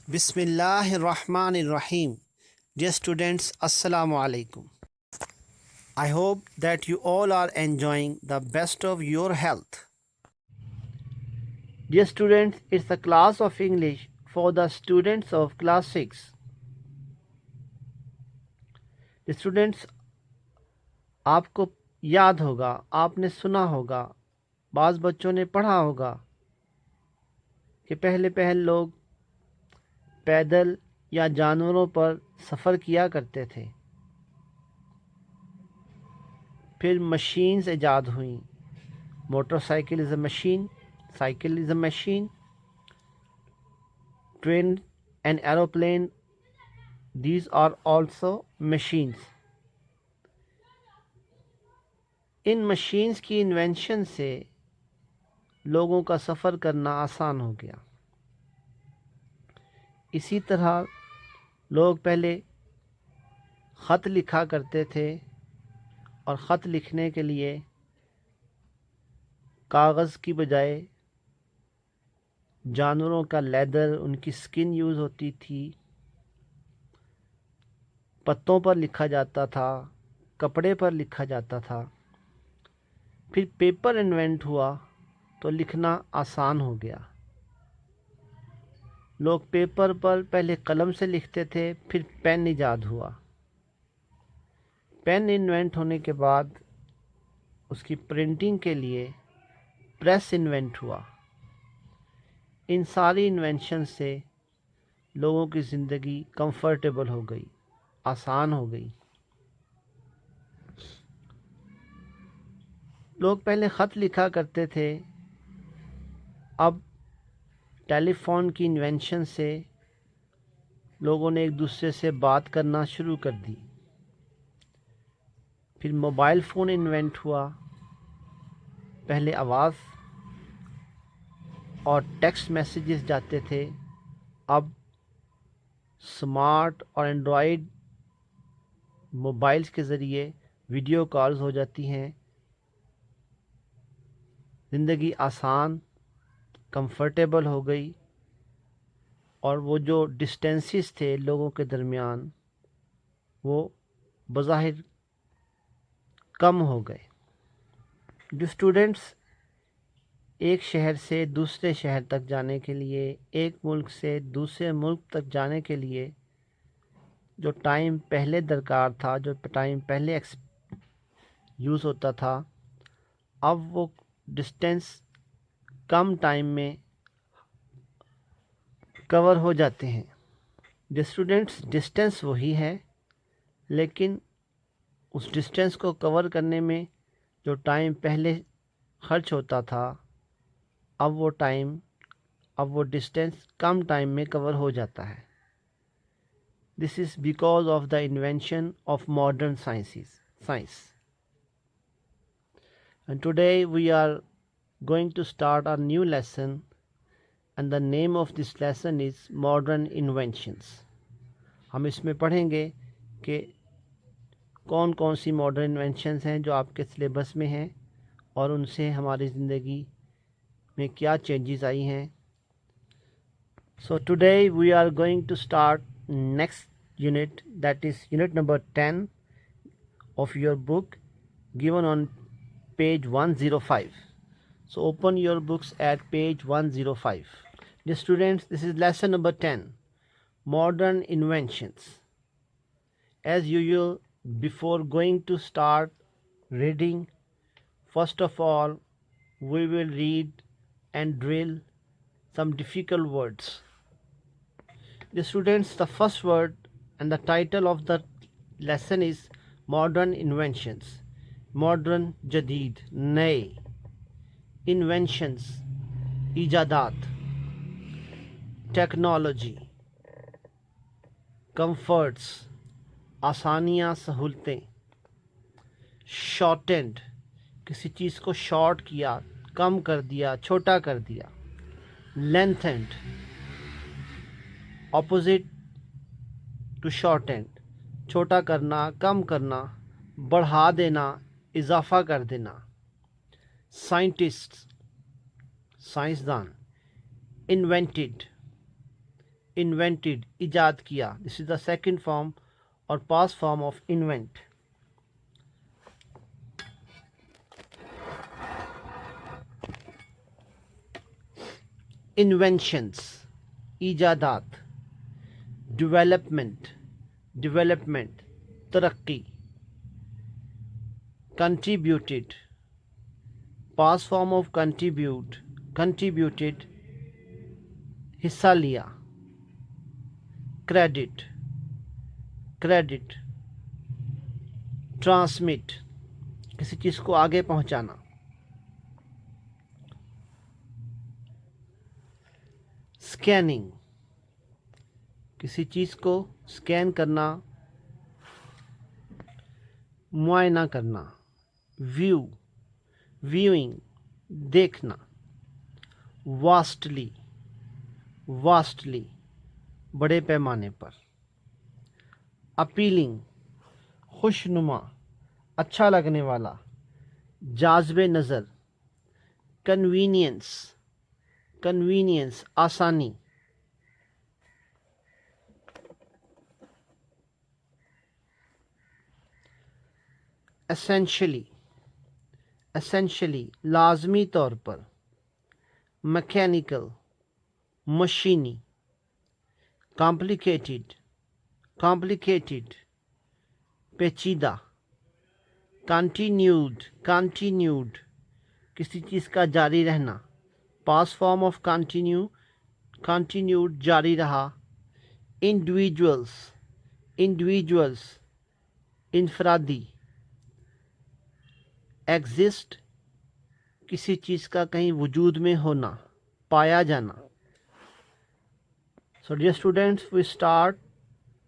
بسم اللہ الرحمن الرحیم. Dear students, Assalamu alaikum. I hope that you all are enjoying the best of your health. Dear students, it's a class of English for the students of class 6. The students, آپ کو یاد ہوگا، آپ نے سنا ہوگا، بعض بچوں نے پڑھا ہوگا کہ پہلے لوگ پیدل یا جانوروں پر سفر کیا کرتے تھے. پھر مشینز ایجاد ہوئیں. Motorcycle is a machine, cycle is a machine, train and aeroplane, these are also machines. ان مشینز کی انوینشن سے لوگوں کا سفر کرنا آسان ہو گیا. اسی طرح لوگ پہلے خط لکھا کرتے تھے اور خط لکھنے کے لیے کاغذ کی بجائے جانوروں کا لیدر، ان کی سکن یوز ہوتی تھی. پتوں پر لکھا جاتا تھا، کپڑے پر لکھا جاتا تھا. پھر پیپر انوینٹ ہوا تو لکھنا آسان ہو گیا. لوگ پیپر پر پہلے قلم سے لکھتے تھے، پھر پین ایجاد ہوا. پین انوینٹ ہونے کے بعد اس کی پرنٹنگ کے لیے پریس انوینٹ ہوا. ان ساری انوینشن سے لوگوں کی زندگی کمفرٹیبل ہو گئی، آسان ہو گئی. لوگ پہلے خط لکھا کرتے تھے، اب ٹیلی فون کی انوینشن سے لوگوں نے ایک دوسرے سے بات کرنا شروع کر دی. پھر موبائل فون انوینٹ ہوا. پہلے آواز اور ٹیکسٹ میسیجز جاتے تھے، اب سمارٹ اور اینڈرائڈ موبائلز کے ذریعے ویڈیو کالز ہو جاتی ہیں. زندگی آسان، کمفرٹیبل ہو گئی، اور وہ جو ڈسٹینسز تھے لوگوں کے درمیان وہ بظاہر کم ہو گئے. جو اسٹوڈنٹس ایک شہر سے دوسرے شہر تک جانے کے لیے، ایک ملک سے دوسرے ملک تک جانے کے لیے جو ٹائم پہلے درکار تھا، جو ٹائم پہلے یوز ہوتا تھا، اب وہ ڈسٹینس کم ٹائم میں کور ہو جاتے ہیں. اسٹوڈنٹس، ڈسٹینس وہی ہے، لیکن اس ڈسٹینس کو کور کرنے میں جو ٹائم پہلے خرچ ہوتا تھا، اب وہ ڈسٹینس کم ٹائم میں کور ہو جاتا ہے. This is because of the invention of modern science. And today we are going to start our new lesson, and the name of this lesson is Modern Inventions. ہم اس میں پڑھیں گے کہ کون کون سی ماڈرن انوینشنز ہیں جو آپ کے سلیبس میں ہیں اور ان سے ہماری زندگی میں کیا چینجز آئی ہیں. So today we are going to start next unit, that is unit number 10 of your book, given on page 105. So open your books at page 105. Dear students, this is lesson number 10, Modern Inventions. As usual, before going to start reading, first of all, we will read and drill some difficult words. Dear students, the first word and the title of the lesson is Modern Inventions. Modern, جدید، نئے. Inventions, ایجادات. Technology. Comforts, آسانیاں، سہولتیں. Shortened, کسی چیز کو short کیا، کم کر دیا، چھوٹا کر دیا. لینتھنڈ، اپوزٹ ٹو شارٹنڈ، چھوٹا کرنا، کم کرنا، بڑھا دینا، اضافہ کر دینا. سائنٹسٹ، سائنسدان. انوینٹڈ، invented, ایجاد کیا. This is the second form or past form of invent. Inventions, ایجادات. Development, ترقی. Contributed, past form of contributed, حصہ لیا. Credit, transmit, کسی چیز کو آگے پہنچانا. Scanning, کسی چیز کو سکین کرنا, معائنہ کرنا. Viewing, دیکھنا. Vastly, بڑے پیمانے پر. Appealing, خوشنما, اچھا لگنے والا, جاذب نظر. Convenience, آسانی. Essentially, لازمی طور پر. Mechanical, مشینی. Complicated, پیچیدہ. Continued, کسی چیز کا جاری رہنا. Past form of continued, جاری رہا. Individuals, انفرادی. Exist, کسی چیز کا کہیں وجود میں ہونا, پایا جانا. So dear students, we start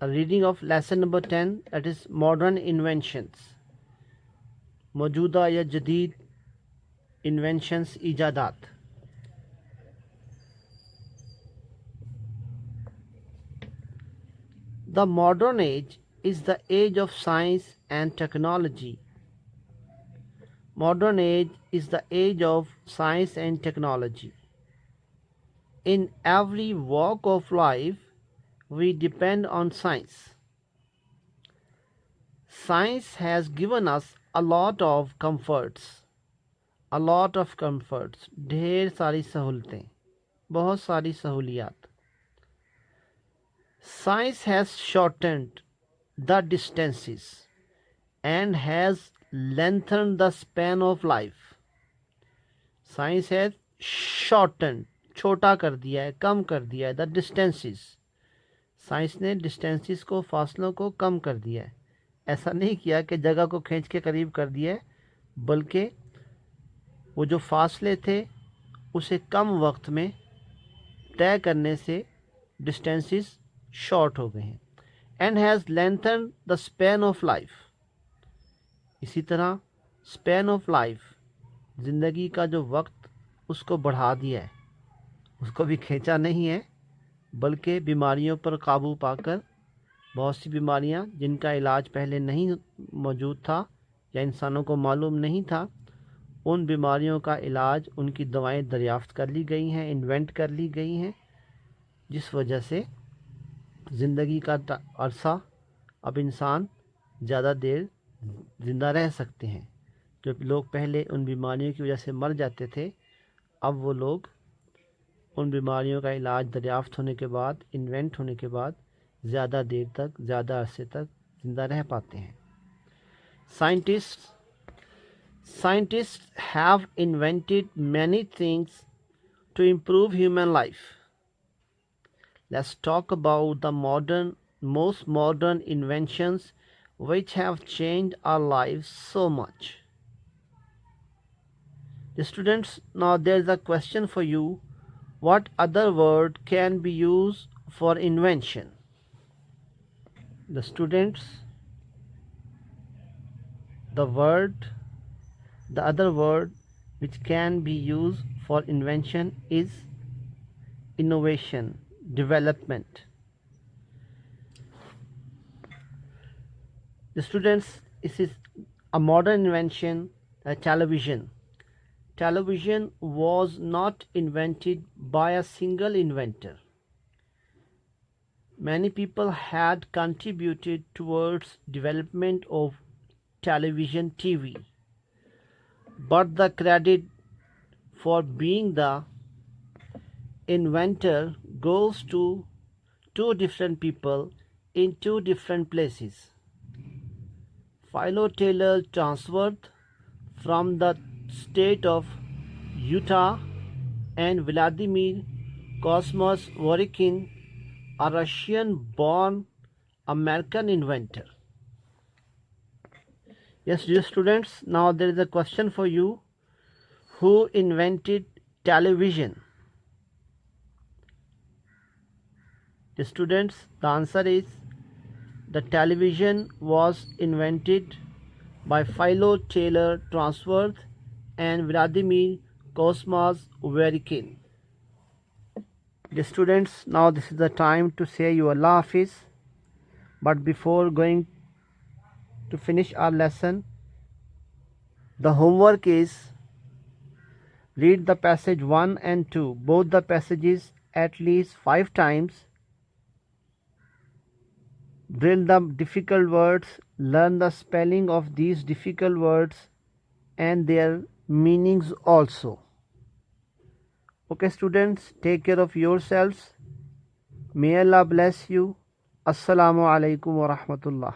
the reading of lesson number 10, that is modern inventions. موجودہ یا جدید inventions, ایجادات. The modern age is the age of science and technology. Modern age is the age of science and technology. In every walk of life, we depend on science. Science has given us a lot of comforts. ڈھیر ساری سہولتیں, بہت ساری سہولیات. Science has shortened the distances and has lengthened the span of life. Science has shortened, چھوٹا کر دیا ہے, کم کر دیا ہے. The distances, سائنس نے ڈسٹینسز کو, فاصلوں کو کم کر دیا ہے. ایسا نہیں کیا کہ جگہ کو کھینچ کے قریب کر دیا ہے, بلکہ وہ جو فاصلے تھے اسے کم وقت میں طے کرنے سے ڈسٹینسز شارٹ ہو گئے ہیں. And has lengthened the span of life. اسی طرح اسپین آف لائف, زندگی کا جو وقت, اس کو بڑھا دیا ہے. اس کو بھی کھینچا نہیں ہے, بلکہ بیماریوں پر قابو پا کر بہت سی بیماریاں جن کا علاج پہلے نہیں موجود تھا یا انسانوں کو معلوم نہیں تھا, ان بیماریوں کا علاج, ان کی دوائیں دریافت کر لی گئی ہیں, انوینٹ کر لی گئی ہیں, جس وجہ سے زندگی کا عرصہ اب انسان زیادہ دیر زندہ رہ سکتے ہیں. جو لوگ پہلے ان بیماریوں کی وجہ سے مر جاتے تھے, اب وہ لوگ ان بیماریوں کا علاج دریافت ہونے کے بعد, انوینٹ ہونے کے بعد زیادہ دیر تک, زیادہ عرصے تک زندہ رہ پاتے ہیں. Scientists have invented many things to improve human life. Let's talk about the most modern inventions which have changed our lives so much. The students, now there is a question for you. What other word can be used for invention? The students, the other word which can be used for invention is innovation, development. The students, this is a modern invention, television. Television was not invented by a single inventor. Many people had contributed towards development of television TV, but the credit for being the inventor goes to two different people in two different places. Philo Taylor transferred from the state of Utah, and Vladimir Cosmas Zworykin, a Russian-born American inventor. Yes, dear students, now there is a question for you. Who invented television? The students, the answer is the television was invented by Philo Taylor Transworth and Vladimir Cosmas Zworykin. The students, now this is the time to say your Allah Hafiz. But before going to finish our lesson, the homework is read the passage 1 and 2, both the passages at least 5 times. Drill the difficult words, learn the spelling of these difficult words and their meanings also. Okay students, take care of yourselves. May Allah bless you. Assalamu alaikum wa rahmatullah.